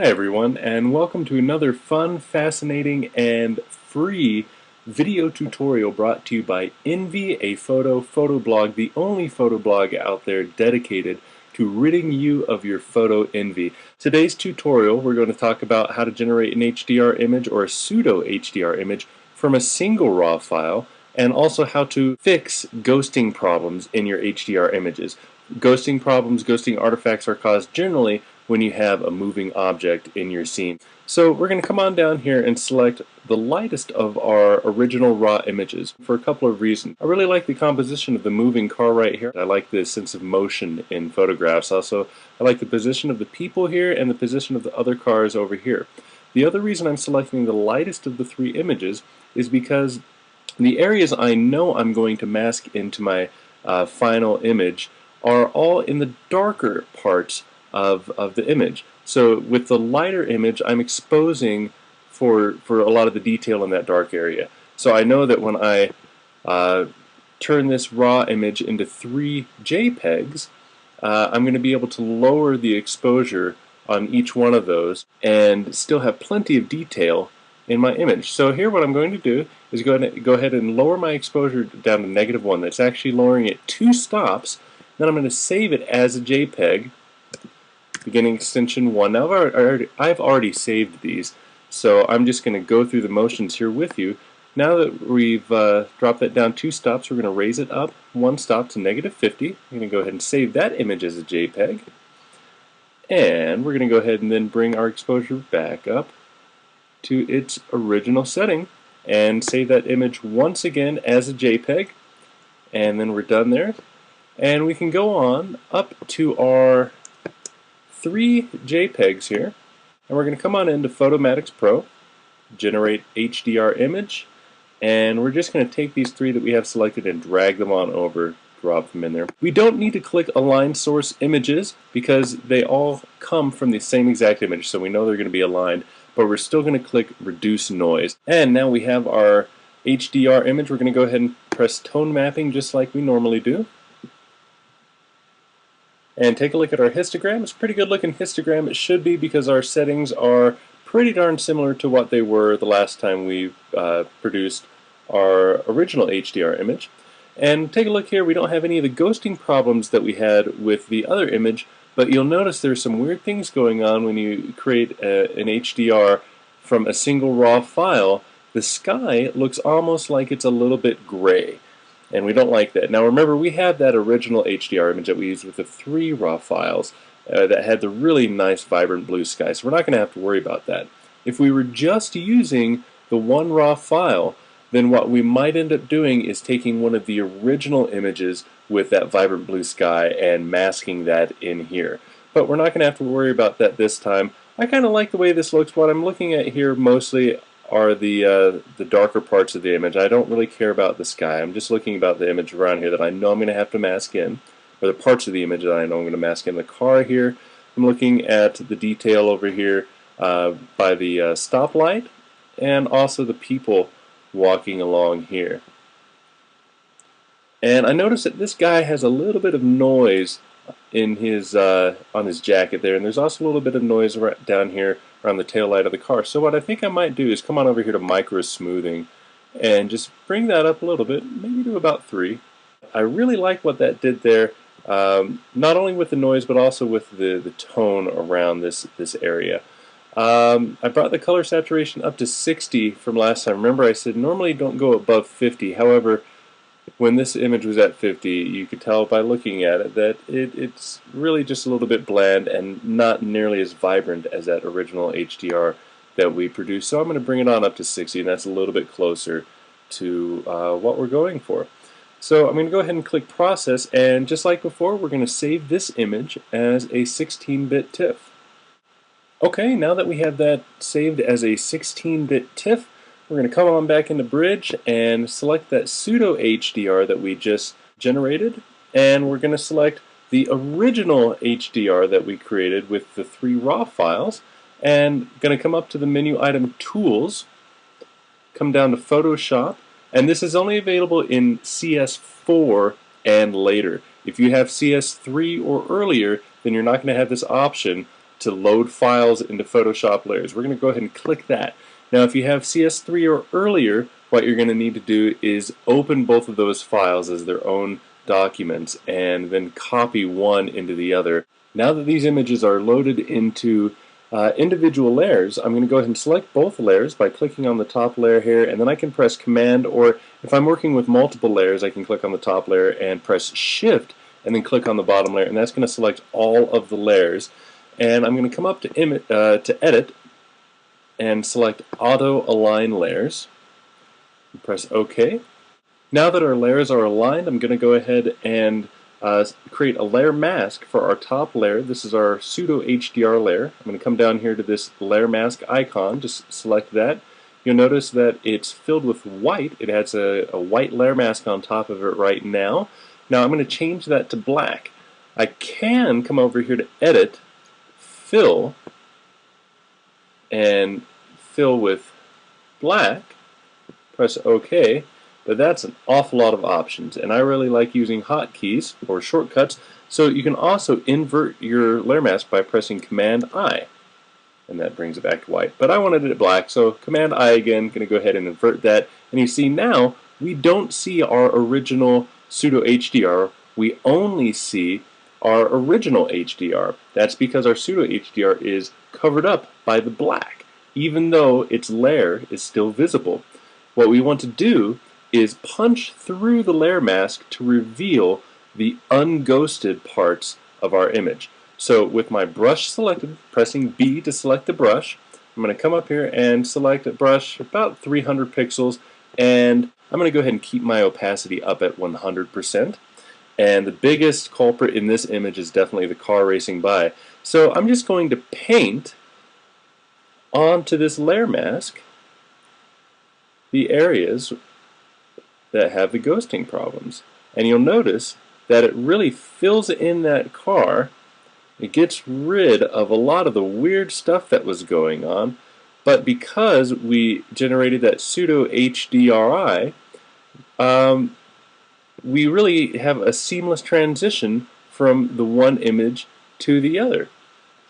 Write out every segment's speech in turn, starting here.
Hi everyone, and welcome to another fun, fascinating, and free video tutorial brought to you by Envy, a photo blog, the only photo blog out there dedicated to ridding you of your photo envy. Today's tutorial, we're going to talk about how to generate an HDR image or a pseudo-HDR image from a single RAW file, and also how to fix ghosting problems in your HDR images. Ghosting problems, ghosting artifacts are caused generally when you have a moving object in your scene. So we're going to come on down here and select the lightest of our original raw images for a couple of reasons. I really like the composition of the moving car right here. I like the sense of motion in photographs. Also, I like the position of the people here and the position of the other cars over here. The other reason I'm selecting the lightest of the three images is because the areas I know I'm going to mask into my final image are all in the darker parts of the image. So with the lighter image, I'm exposing for a lot of the detail in that dark area. So I know that when I turn this raw image into 3 JPEGs, I'm going to be able to lower the exposure on each one of those and still have plenty of detail in my image. So here what I'm going to do is go ahead and lower my exposure down to -1. That's actually lowering it 2 stops. Then I'm going to save it as a JPEG, beginning extension 1. Now I've already saved these, so I'm just going to go through the motions here with you. Now that we've dropped that down 2 stops, we're going to raise it up 1 stop to -50. I'm going to go ahead and save that image as a JPEG. And we're going to go ahead and then bring our exposure back up to its original setting and save that image once again as a JPEG. And then we're done there. And we can go on up to our 3 JPEGs here, and we're going to come on into Photomatix Pro, generate HDR image, and we're just going to take these 3 that we have selected and drag them on over, drop them in there. We don't need to click Align Source Images because they all come from the same exact image, so we know they're going to be aligned, but we're still going to click Reduce Noise. And now we have our HDR image. We're going to go ahead and press Tone Mapping just like we normally do. And take a look at our histogram. It's a pretty good looking histogram. It should be because our settings are pretty darn similar to what they were the last time we produced our original HDR image. And take a look here, we don't have any of the ghosting problems that we had with the other image, but you'll notice there's some weird things going on when you create an HDR from a single raw file. The sky looks almost like it's a little bit gray. And we don't like that. Now remember, we had that original HDR image that we used with the 3 raw files that had the really nice vibrant blue sky, so we're not going to have to worry about that. If we were just using the 1 raw file, then what we might end up doing is taking one of the original images with that vibrant blue sky and masking that in here. But we're not going to have to worry about that this time. I kind of like the way this looks. What I'm looking at here mostly are the darker parts of the image. I don't really care about the sky. I'm just looking about the image around here that I know I'm going to have to mask in, or the parts of the image that I know I'm going to mask in. The car here, I'm looking at the detail over here by the stoplight, and also the people walking along here. And I notice that this guy has a little bit of noise in his on his jacket there, and there's also a little bit of noise right down here around the tail light of the car. So what I think I might do is come on over here to micro smoothing and just bring that up a little bit, maybe to about 3. I really like what that did there, not only with the noise but also with the tone around this area. I brought the color saturation up to 60 from last time. Remember I said normally don't go above 50. However, when this image was at 50, you could tell by looking at it that it's really just a little bit bland and not nearly as vibrant as that original HDR that we produced. So I'm going to bring it on up to 60, and that's a little bit closer to what we're going for. So I'm going to go ahead and click Process, and just like before, we're going to save this image as a 16-bit TIFF. Okay, now that we have that saved as a 16-bit TIFF, we're going to come on back into Bridge and select that pseudo-HDR that we just generated, and we're going to select the original HDR that we created with the 3 raw files, and going to come up to the menu item Tools, come down to Photoshop, and this is only available in CS4 and later. If you have CS3 or earlier, then you're not going to have this option to load files into Photoshop layers. We're going to go ahead and click that. Now if you have CS3 or earlier, what you're going to need to do is open both of those files as their own documents and then copy one into the other. Now that these images are loaded into individual layers, I'm going to go ahead and select both layers by clicking on the top layer here, and then I can press Command, or if I'm working with multiple layers, I can click on the top layer and press Shift and then click on the bottom layer, and that's going to select all of the layers. And I'm going to come up to Edit and select Auto Align Layers and press OK. Now that our layers are aligned, I'm going to go ahead and create a layer mask for our top layer. This is our pseudo-HDR layer. I'm going to come down here to this layer mask icon, just select that. You'll notice that it's filled with white. It has a white layer mask on top of it right now. Now I'm going to change that to black. I can come over here to Edit, Fill, and fill with black, press OK. But that's an awful lot of options, and I really like using hotkeys or shortcuts, so you can also invert your layer mask by pressing Command I, and that brings it back to white. But I wanted it black, so Command I again, going to go ahead and invert that, and you see now we don't see our original pseudo HDR, we only see our original HDR. That's because our pseudo HDR is covered up by the black, even though its layer is still visible. What we want to do is punch through the layer mask to reveal the unghosted parts of our image. So with my brush selected, pressing B to select the brush, I'm going to come up here and select a brush about 300 pixels, and I'm going to go ahead and keep my opacity up at 100%. And the biggest culprit in this image is definitely the car racing by. So I'm just going to paint onto this layer mask the areas that have the ghosting problems. And you'll notice that it really fills in that car. It gets rid of a lot of the weird stuff that was going on, but because we generated that pseudo HDRi, we really have a seamless transition from the one image to the other.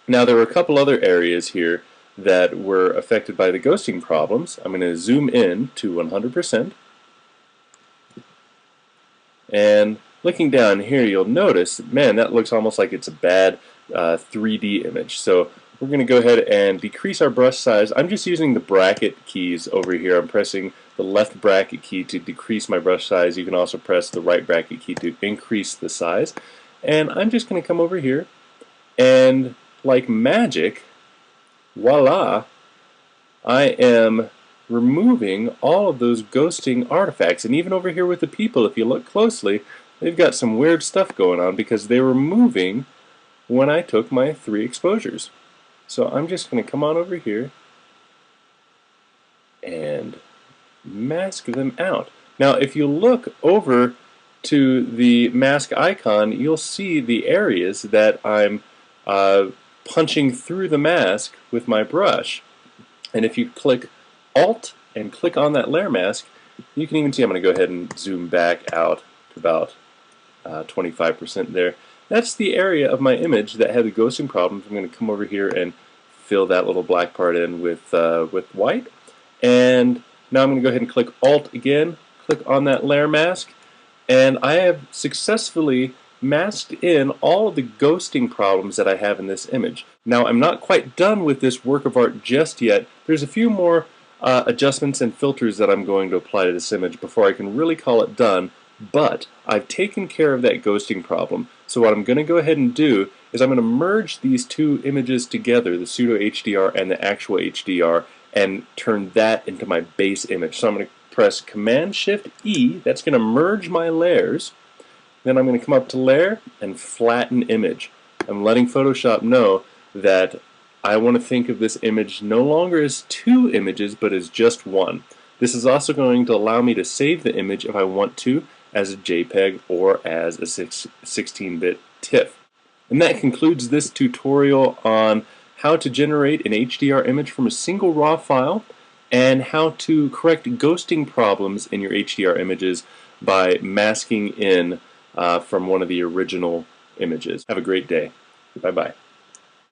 Now there were a couple other areas here that were affected by the ghosting problems. I'm going to zoom in to 100%. And looking down here, you'll notice, man, that looks almost like it's a bad 3D image. So we're going to go ahead and decrease our brush size. I'm just using the bracket keys over here. I'm pressing the left bracket key to decrease my brush size. You can also press the right bracket key to increase the size. And I'm just going to come over here and, like magic, voila, I am removing all of those ghosting artifacts. And even over here with the people, if you look closely, they've got some weird stuff going on because they were moving when I took my 3 exposures. So I'm just going to come on over here and mask them out. Now if you look over to the mask icon, you'll see the areas that I'm punching through the mask with my brush. And if you click Alt and click on that layer mask, you can even see I'm going to go ahead and zoom back out to about 25% there. That's the area of my image that had the ghosting problems. I'm going to come over here and fill that little black part in with white. And now I'm going to go ahead and click Alt again, click on that layer mask, and I have successfully masked in all of the ghosting problems that I have in this image. Now I'm not quite done with this work of art just yet. There's a few more adjustments and filters that I'm going to apply to this image before I can really call it done, but I've taken care of that ghosting problem. So what I'm going to go ahead and do is I'm going to merge these two images together, the pseudo HDR and the actual HDR, and turn that into my base image. So I'm going to press Command Shift E, that's going to merge my layers. Then I'm going to come up to Layer and Flatten Image. I'm letting Photoshop know that I want to think of this image no longer as 2 images, but as just one. This is also going to allow me to save the image if I want to as a JPEG or as a 16-bit TIFF. And that concludes this tutorial on how to generate an HDR image from a single raw file and how to correct ghosting problems in your HDR images by masking in from one of the original images. Have a great day. Bye-bye.